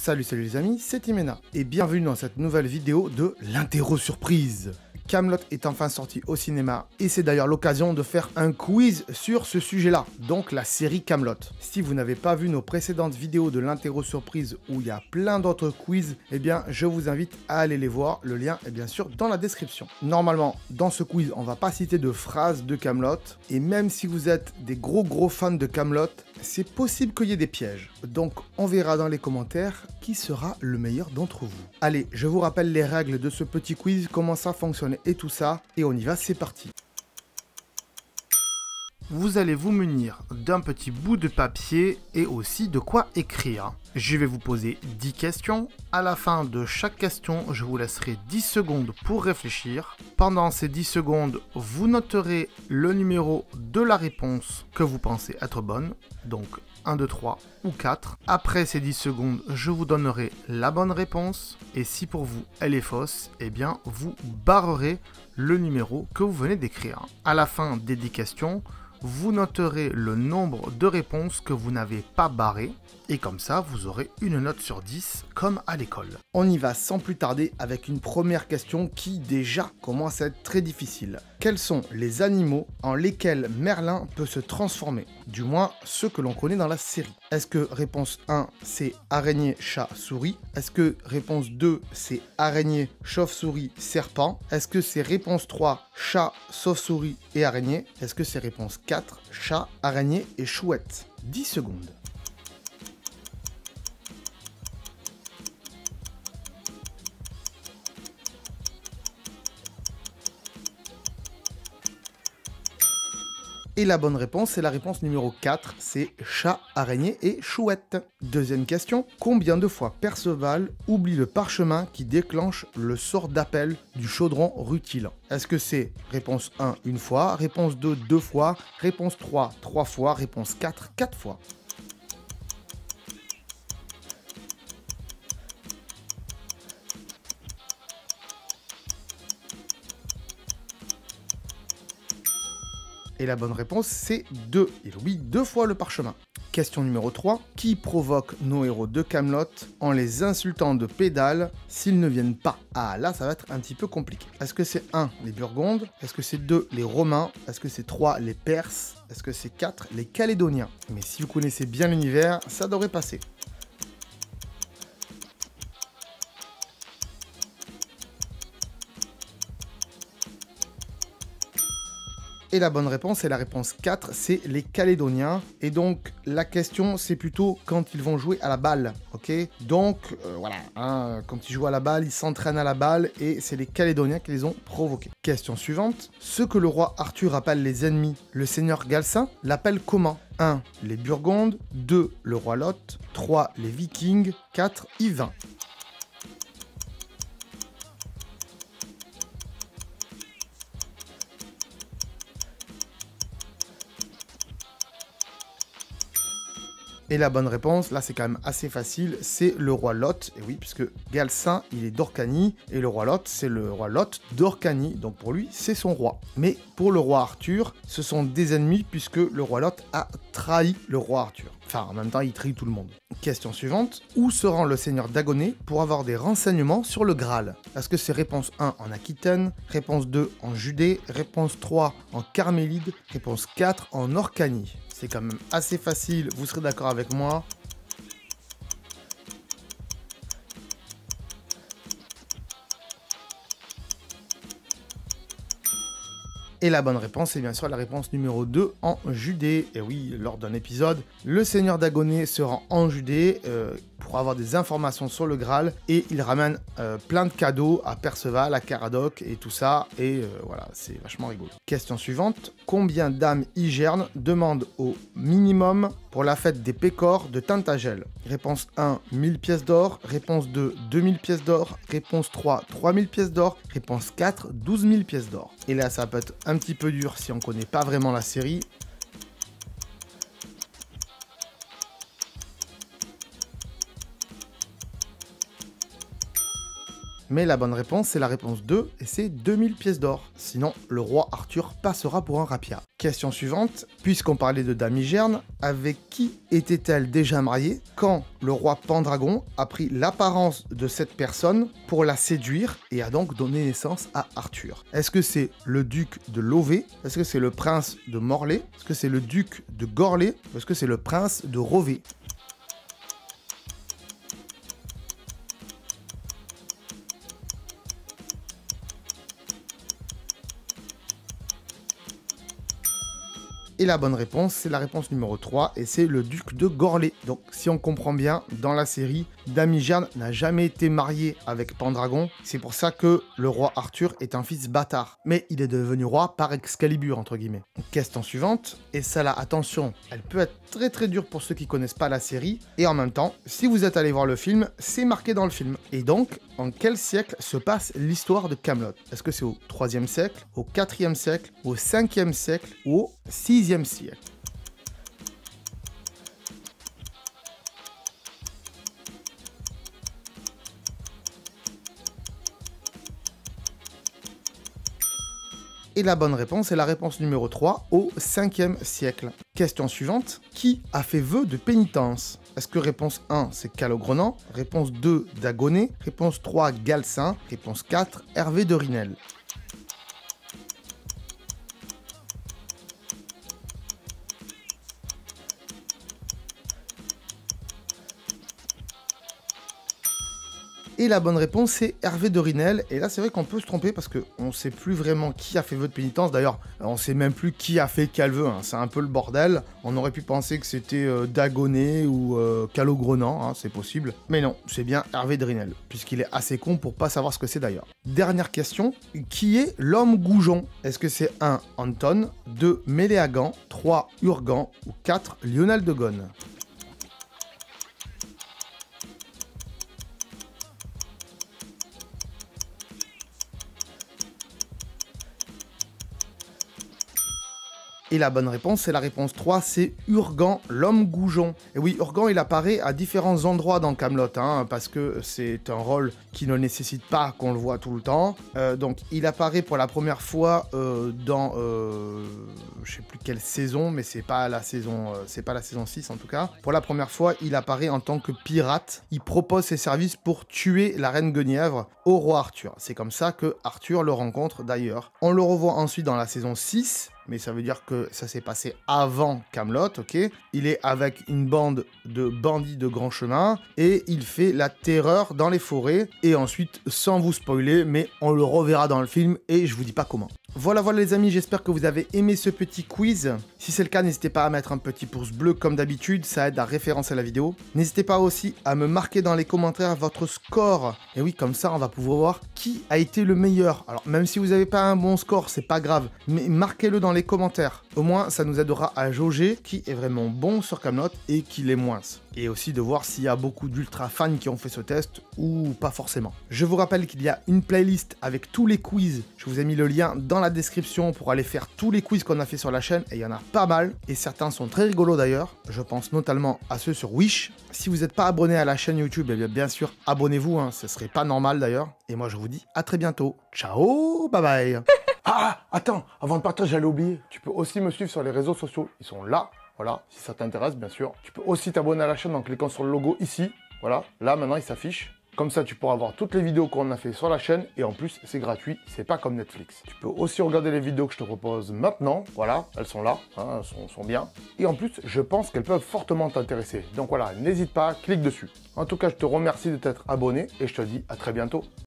Salut les amis, c'est Imena et bienvenue dans cette nouvelle vidéo de l'interro surprise. Kaamelott est enfin sorti au cinéma et c'est d'ailleurs l'occasion de faire un quiz sur ce sujet-là, donc la série Kaamelott. Si vous n'avez pas vu nos précédentes vidéos de l'interro surprise où il y a plein d'autres quiz, eh bien je vous invite à aller les voir, le lien est bien sûr dans la description. Normalement, dans ce quiz, on va pas citer de phrases de Kaamelott et même si vous êtes des gros fans de Kaamelott, c'est possible qu'il y ait des pièges. Donc on verra dans les commentaires qui sera le meilleur d'entre vous. Allez, je vous rappelle les règles de ce petit quiz, comment ça fonctionne et tout ça, et on y va, c'est parti. Vous allez vous munir d'un petit bout de papier et aussi de quoi écrire. Je vais vous poser 10 questions. À la fin de chaque question, je vous laisserai 10 secondes pour réfléchir. Pendant ces 10 secondes, vous noterez le numéro de la réponse que vous pensez être bonne. Donc 1, 2, 3 ou 4. Après ces 10 secondes, je vous donnerai la bonne réponse. Et si pour vous, elle est fausse, eh bien, vous barrerez le numéro que vous venez d'écrire. À la fin des 10 questions, vous noterez le nombre de réponses que vous n'avez pas barrées. Et comme ça, vous aurez une note sur 10, comme à l'école. On y va sans plus tarder avec une première question qui déjà commence à être très difficile. Quels sont les animaux en lesquels Merlin peut se transformer? Du moins, ceux que l'on connaît dans la série. Est-ce que réponse 1, c'est araignée, chat, souris? Est-ce que réponse 2, c'est araignée, chauve-souris, serpent? Est-ce que c'est réponse 3, chat, chauve-souris et araignée? Est-ce que c'est réponse 4, chat, araignée et chouette? 10 secondes. Et la bonne réponse, c'est la réponse numéro 4, c'est chat, araignée et chouette. Deuxième question, combien de fois Perceval oublie le parchemin qui déclenche le sort d'appel du chaudron rutile? Est-ce que c'est réponse 1, une fois, réponse 2, 2 fois, réponse 3, 3 fois, réponse 4, 4 fois? Et la bonne réponse, c'est 2. Il oublie 2 fois le parchemin. Question numéro 3. Qui provoque nos héros de Kaamelott en les insultant de pédales s'ils ne viennent pas? Ah, là, ça va être un petit peu compliqué. Est-ce que c'est 1, les Burgondes? Est-ce que c'est 2, les Romains? Est-ce que c'est 3, les Perses? Est-ce que c'est 4, les Calédoniens? Mais si vous connaissez bien l'univers, ça devrait passer. Et la bonne réponse est la réponse 4, c'est les Calédoniens. Et donc, la question, c'est plutôt quand ils vont jouer à la balle, ok? Donc, voilà, hein, quand ils jouent à la balle, ils s'entraînent à la balle, et c'est les Calédoniens qui les ont provoqués. Question suivante. Ce que le roi Arthur appelle les ennemis, le seigneur Galcin l'appelle comment? 1, les Burgondes, 2, le roi Lot, 3, les Vikings, 4, Yvain. Et la bonne réponse, là c'est quand même assez facile, c'est le roi Lot. Et oui, puisque Galcin, il est d'Orcanie, et le roi Lot, c'est le roi Lot d'Orcanie. Donc pour lui, c'est son roi. Mais pour le roi Arthur, ce sont des ennemis, puisque le roi Lot a trahi le roi Arthur. Enfin, en même temps, il trahit tout le monde. Question suivante. Où se rend le seigneur d'Agoné pour avoir des renseignements sur le Graal? Est-ce que c'est réponse 1 en Aquitaine, réponse 2 en Judée, réponse 3 en Carmélide, réponse 4 en Orcanie? C'est quand même assez facile, vous serez d'accord avec moi. Et la bonne réponse, c'est bien sûr la réponse numéro 2 en Judée. Et oui, lors d'un épisode, le seigneur d'Agoné se rend en Judée pour avoir des informations sur le Graal. Et il ramène plein de cadeaux à Perceval, à Caradoc et tout ça. Et voilà, c'est vachement rigolo. Question suivante. Combien d'âmes Igerne demandent au minimum pour la fête des Pécores de Tintagel? Réponse 1, 1000 pièces d'or. Réponse 2, 2000 pièces d'or. Réponse 3, 3000 pièces d'or. Réponse 4, 12 000 pièces d'or. Et là, ça peut être un petit peu dur si on connaît pas vraiment la série. Mais la bonne réponse, c'est la réponse 2, et c'est 2000 pièces d'or. Sinon, le roi Arthur passera pour un rapia. Question suivante, puisqu'on parlait de Damigerne, avec qui était-elle déjà mariée quand le roi Pendragon a pris l'apparence de cette personne pour la séduire et a donc donné naissance à Arthur? Est-ce que c'est le duc de Lové? Est-ce que c'est le prince de Morlaix? Est-ce que c'est le duc de Gorlé? Ou est-ce que c'est le prince de Rovée? Et la bonne réponse, c'est la réponse numéro 3, et c'est le duc de Gorlé. Donc, si on comprend bien, dans la série, Damigerne n'a jamais été marié avec Pendragon. C'est pour ça que le roi Arthur est un fils bâtard. Mais il est devenu roi par Excalibur, entre guillemets. Question suivante, et ça là, attention, elle peut être très dure pour ceux qui connaissent pas la série. Et en même temps, si vous êtes allé voir le film, c'est marqué dans le film. Et donc, en quel siècle se passe l'histoire de Kaamelott? Est-ce que c'est au 3e siècle, au 4e siècle, au 5e siècle ou au 6e siècle? Et la bonne réponse est la réponse numéro 3, au 5e siècle. Question suivante, qui a fait vœu de pénitence? Est-ce que réponse 1, c'est Calogrenant? Réponse 2, Dagonet? Réponse 3, Galcin? Réponse 4, Hervé de Rinel? Et la bonne réponse, c'est Hervé de Rinel. Et là, c'est vrai qu'on peut se tromper parce qu'on ne sait plus vraiment qui a fait vœu de pénitence. D'ailleurs, on ne sait même plus qui a fait quel vœu. Hein. C'est un peu le bordel. On aurait pu penser que c'était Dagonet ou Calogrenant, hein, c'est possible. Mais non, c'est bien Hervé de Rinel, puisqu'il est assez con pour pas savoir ce que c'est d'ailleurs. Dernière question, qui est l'homme Goujon? Est-ce que c'est 1, Anton, 2, Méléagant, 3, Urgan ou 4, Lionel de Gaulle? Et la bonne réponse, c'est la réponse 3, c'est Urgan, l'homme Goujon. Et oui, Urgan, il apparaît à différents endroits dans Kaamelott, hein, parce que c'est un rôle qui ne nécessite pas qu'on le voit tout le temps. Donc, il apparaît pour la première fois dans, je sais plus quelle saison, mais c'est pas la saison 6 en tout cas. Pour la première fois, il apparaît en tant que pirate. Il propose ses services pour tuer la reine Guenièvre au roi Arthur. C'est comme ça que Arthur le rencontre d'ailleurs. On le revoit ensuite dans la saison 6, mais ça veut dire que ça s'est passé avant Kaamelott, ok? Il est avec une bande de bandits de grand chemin, et il fait la terreur dans les forêts, et ensuite, sans vous spoiler, mais on le reverra dans le film, et je vous dis pas comment. Voilà les amis, j'espère que vous avez aimé ce petit quiz. Si c'est le cas, n'hésitez pas à mettre un petit pouce bleu comme d'habitude, ça aide à référencer la vidéo. N'hésitez pas aussi à me marquer dans les commentaires votre score. Et oui, comme ça, on va pouvoir voir qui a été le meilleur. Alors, même si vous n'avez pas un bon score, c'est pas grave, mais marquez-le dans les commentaires. Au moins, ça nous aidera à jauger qui est vraiment bon sur Kaamelott et qui l'est moins. Et aussi de voir s'il y a beaucoup d'ultra fans qui ont fait ce test ou pas forcément. Je vous rappelle qu'il y a une playlist avec tous les quiz. Je vous ai mis le lien dans la description pour aller faire tous les quiz qu'on a fait sur la chaîne, et il y en a pas mal, et certains sont très rigolos d'ailleurs. Je pense notamment à ceux sur Wish. Si vous n'êtes pas abonné à la chaîne YouTube, eh bien sûr, abonnez-vous, hein, ce serait pas normal d'ailleurs. Et moi je vous dis à très bientôt. Ciao, bye bye. Ah, attends, avant de partir, j'allais oublier. Tu peux aussi me suivre sur les réseaux sociaux, ils sont là. Voilà, si ça t'intéresse, bien sûr. Tu peux aussi t'abonner à la chaîne en cliquant sur le logo ici. Voilà, là, maintenant, il s'affiche. Comme ça, tu pourras voir toutes les vidéos qu'on a fait sur la chaîne. Et en plus, c'est gratuit, c'est pas comme Netflix. Tu peux aussi regarder les vidéos que je te propose maintenant. Voilà, elles sont là, hein, elles sont bien. Et en plus, je pense qu'elles peuvent fortement t'intéresser. Donc voilà, n'hésite pas, clique dessus. En tout cas, je te remercie de t'être abonné et je te dis à très bientôt.